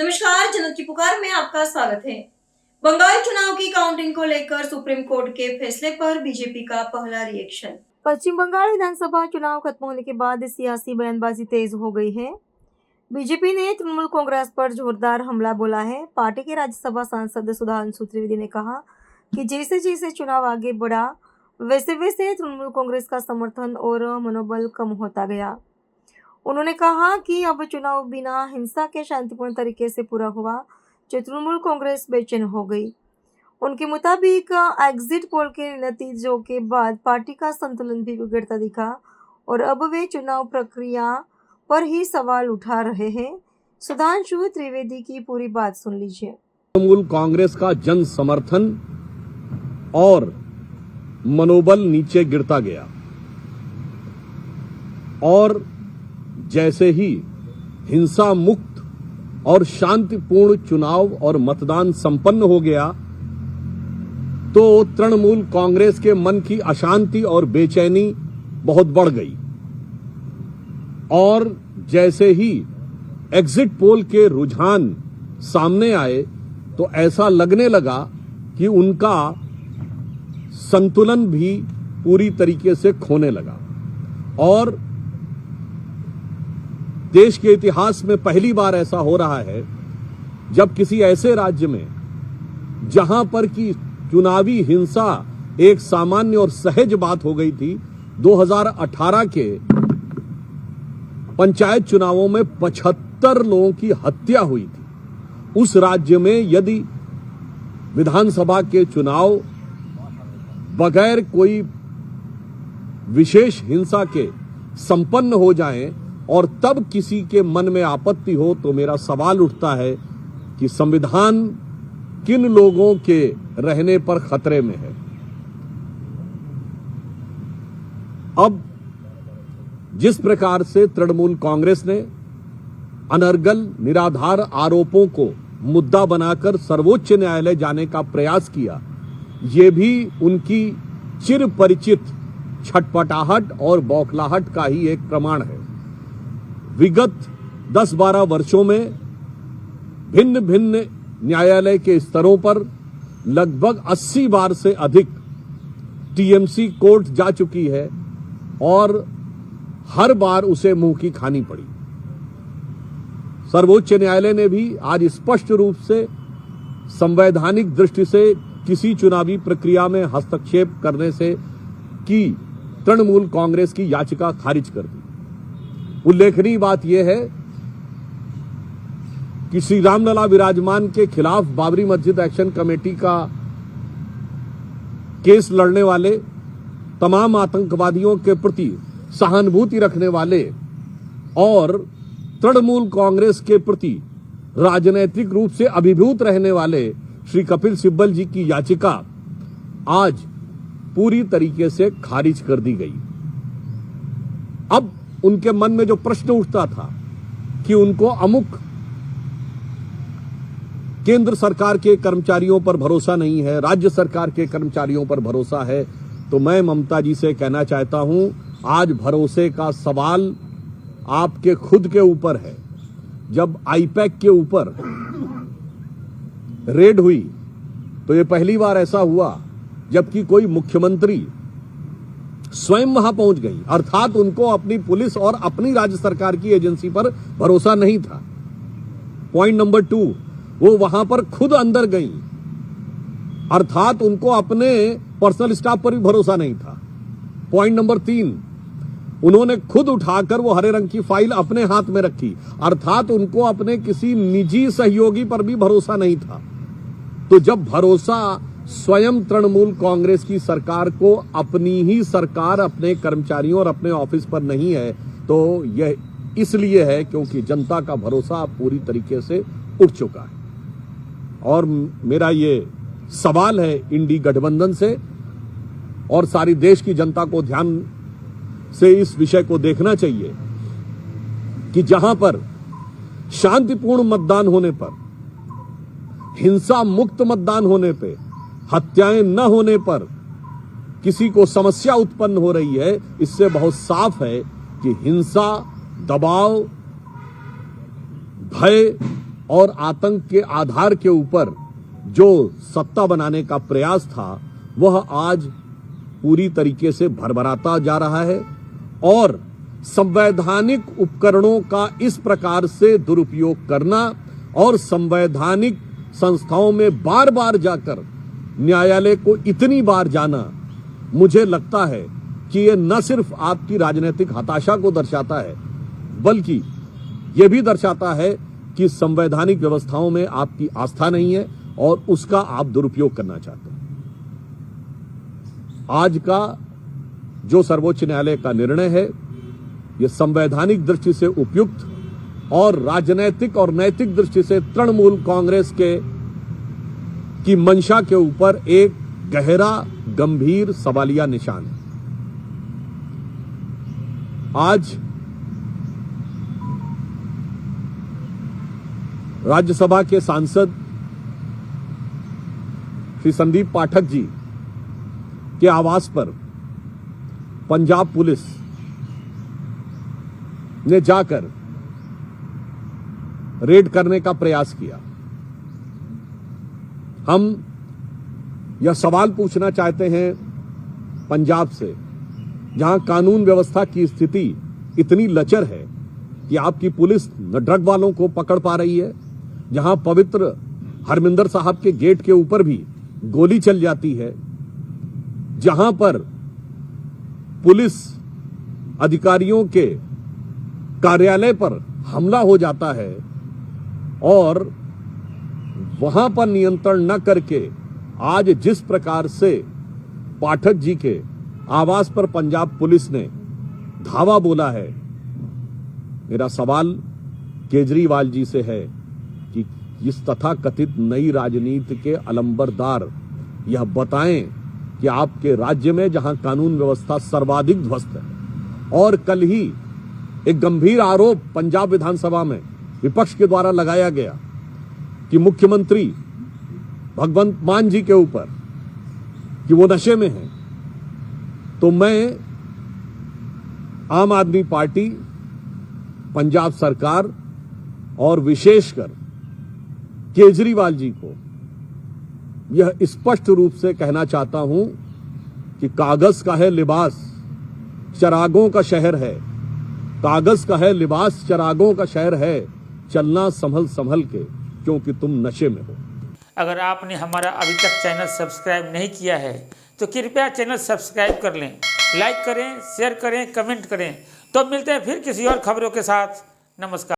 नमस्कार, जनता की पुकार में आपका स्वागत है। बंगाल चुनाव की काउंटिंग को लेकर सुप्रीम कोर्ट के फैसले पर बीजेपी का पहला रिएक्शन। पश्चिम बंगाल विधानसभा चुनाव खत्म होने के बाद सियासी बयानबाजी तेज हो गई है। बीजेपी ने तृणमूल कांग्रेस पर जोरदार हमला बोला है। पार्टी के राज्यसभा सांसद सुधांशु त्रिवेदी ने कहा कि जैसे जैसे चुनाव आगे बढ़ा वैसे वैसे तृणमूल कांग्रेस का समर्थन और मनोबल कम होता गया। उन्होंने कहा कि अब चुनाव बिना हिंसा के शांतिपूर्ण तरीके से पूरा हुआ, जो तृणमूल कांग्रेस बेचैन हो गई। उनके मुताबिक एग्जिट पोल के नतीजों के बाद पार्टी का संतुलन भी बिगड़ता दिखा और अब वे चुनाव प्रक्रिया पर ही सवाल उठा रहे हैं। सुधांशु त्रिवेदी की पूरी बात सुन लीजिए। तृणमूल कांग्रेस का जन समर्थन और मनोबल नीचे गिरता गया और जैसे ही हिंसा मुक्त और शांतिपूर्ण चुनाव और मतदान संपन्न हो गया तो तृणमूल कांग्रेस के मन की अशांति और बेचैनी बहुत बढ़ गई और जैसे ही एग्जिट पोल के रुझान सामने आए तो ऐसा लगने लगा कि उनका संतुलन भी पूरी तरीके से खोने लगा और देश के इतिहास में पहली बार ऐसा हो रहा है जब किसी ऐसे राज्य में जहां पर की चुनावी हिंसा एक सामान्य और सहज बात हो गई थी। 2018 के पंचायत चुनावों में 75 लोगों की हत्या हुई थी। उस राज्य में यदि विधानसभा के चुनाव बगैर कोई विशेष हिंसा के संपन्न हो जाएं और तब किसी के मन में आपत्ति हो तो मेरा सवाल उठता है कि संविधान किन लोगों के रहने पर खतरे में है। अब जिस प्रकार से तृणमूल कांग्रेस ने अनर्गल निराधार आरोपों को मुद्दा बनाकर सर्वोच्च न्यायालय जाने का प्रयास किया, ये भी उनकी चिर परिचित छटपटाहट और बौखलाहट का ही एक प्रमाण है। विगत 10-12 वर्षों में भिन्न भिन्न न्यायालय के स्तरों पर लगभग 80 बार से अधिक टीएमसी कोर्ट जा चुकी है और हर बार उसे मुंह की खानी पड़ी। सर्वोच्च न्यायालय ने भी आज स्पष्ट रूप से संवैधानिक दृष्टि से किसी चुनावी प्रक्रिया में हस्तक्षेप करने से की तृणमूल कांग्रेस की याचिका खारिज कर दी। उल्लेखनीय बात यह है कि श्री रामलला विराजमान के खिलाफ बाबरी मस्जिद एक्शन कमेटी का केस लड़ने वाले तमाम आतंकवादियों के प्रति सहानुभूति रखने वाले और तृणमूल कांग्रेस के प्रति राजनीतिक रूप से अभिभूत रहने वाले श्री कपिल सिब्बल जी की याचिका आज पूरी तरीके से खारिज कर दी गई। अब उनके मन में जो प्रश्न उठता था कि उनको अमुक केंद्र सरकार के कर्मचारियों पर भरोसा नहीं है, राज्य सरकार के कर्मचारियों पर भरोसा है, तो मैं ममता जी से कहना चाहता हूं, आज भरोसे का सवाल आपके खुद के ऊपर है। जब आईपैक के ऊपर रेड हुई तो ये पहली बार ऐसा हुआ जबकि कोई मुख्यमंत्री स्वयं वहां पहुंच गई, अर्थात उनको अपनी पुलिस और अपनी राज्य सरकार की एजेंसी पर भरोसा नहीं था। पॉइंट नंबर 2, वो वहां पर खुद अंदर गई, अर्थात उनको अपने पर्सनल स्टाफ पर भी भरोसा नहीं था। पॉइंट नंबर 3, उन्होंने खुद उठाकर वो हरे रंग की फाइल अपने हाथ में रखी, अर्थात उनको अपने किसी निजी सहयोगी पर भी भरोसा नहीं था। तो जब भरोसा स्वयं तृणमूल कांग्रेस की सरकार को अपनी ही सरकार अपने कर्मचारियों और अपने ऑफिस पर नहीं है तो यह इसलिए है क्योंकि जनता का भरोसा पूरी तरीके से उठ चुका है। और मेरा ये सवाल है इंडी गठबंधन से और सारी देश की जनता को ध्यान से इस विषय को देखना चाहिए कि जहां पर शांतिपूर्ण मतदान होने पर, हिंसा मुक्त मतदान होने पे, हत्याएं न होने पर किसी को समस्या उत्पन्न हो रही है, इससे बहुत साफ है कि हिंसा, दबाव, भय और आतंक के आधार के ऊपर जो सत्ता बनाने का प्रयास था वह आज पूरी तरीके से भरभराता जा रहा है और संवैधानिक उपकरणों का इस प्रकार से दुरुपयोग करना और संवैधानिक संस्थाओं में बार बार जाकर न्यायालय को इतनी बार जाना, मुझे लगता है कि यह न सिर्फ आपकी राजनीतिक हताशा को दर्शाता है बल्कि यह भी दर्शाता है कि संवैधानिक व्यवस्थाओं में आपकी आस्था नहीं है और उसका आप दुरुपयोग करना चाहते हैं। आज का जो सर्वोच्च न्यायालय का निर्णय है यह संवैधानिक दृष्टि से उपयुक्त और राजनैतिक और नैतिक दृष्टि से तृणमूल कांग्रेस की मंशा के ऊपर एक गहरा गंभीर सवालिया निशान है। आज राज्यसभा के सांसद श्री संदीप पाठक जी के आवास पर पंजाब पुलिस ने जाकर रेड करने का प्रयास किया। हम यह सवाल पूछना चाहते हैं पंजाब से, जहां कानून व्यवस्था की स्थिति इतनी लचर है कि आपकी पुलिस न ड्रग वालों को पकड़ पा रही है, जहां पवित्र हरमिंदर साहब के गेट के ऊपर भी गोली चल जाती है, जहां पर पुलिस अधिकारियों के कार्यालय पर हमला हो जाता है और वहां पर नियंत्रण न करके आज जिस प्रकार से पाठक जी के आवास पर पंजाब पुलिस ने धावा बोला है, मेरा सवाल केजरीवाल जी से है कि इस तथाकथित नई राजनीति के अलंबरदार यह बताएं कि आपके राज्य में जहां कानून व्यवस्था सर्वाधिक ध्वस्त है और कल ही एक गंभीर आरोप पंजाब विधानसभा में विपक्ष के द्वारा लगाया गया कि मुख्यमंत्री भगवंत मान जी के ऊपर कि वो नशे में हैं, तो मैं आम आदमी पार्टी, पंजाब सरकार और विशेषकर केजरीवाल जी को यह स्पष्ट रूप से कहना चाहता हूं कि कागज का है लिबास, चरागों का शहर है। कागज का है लिबास, चरागों का शहर है, चलना संभल संभल के क्योंकि तुम नशे में हो। अगर आपने हमारा अभी तक चैनल सब्सक्राइब नहीं किया है तो कृपया चैनल सब्सक्राइब कर लें, लाइक करें, शेयर करें, कमेंट करें। तो मिलते हैं फिर किसी और खबरों के साथ। नमस्कार।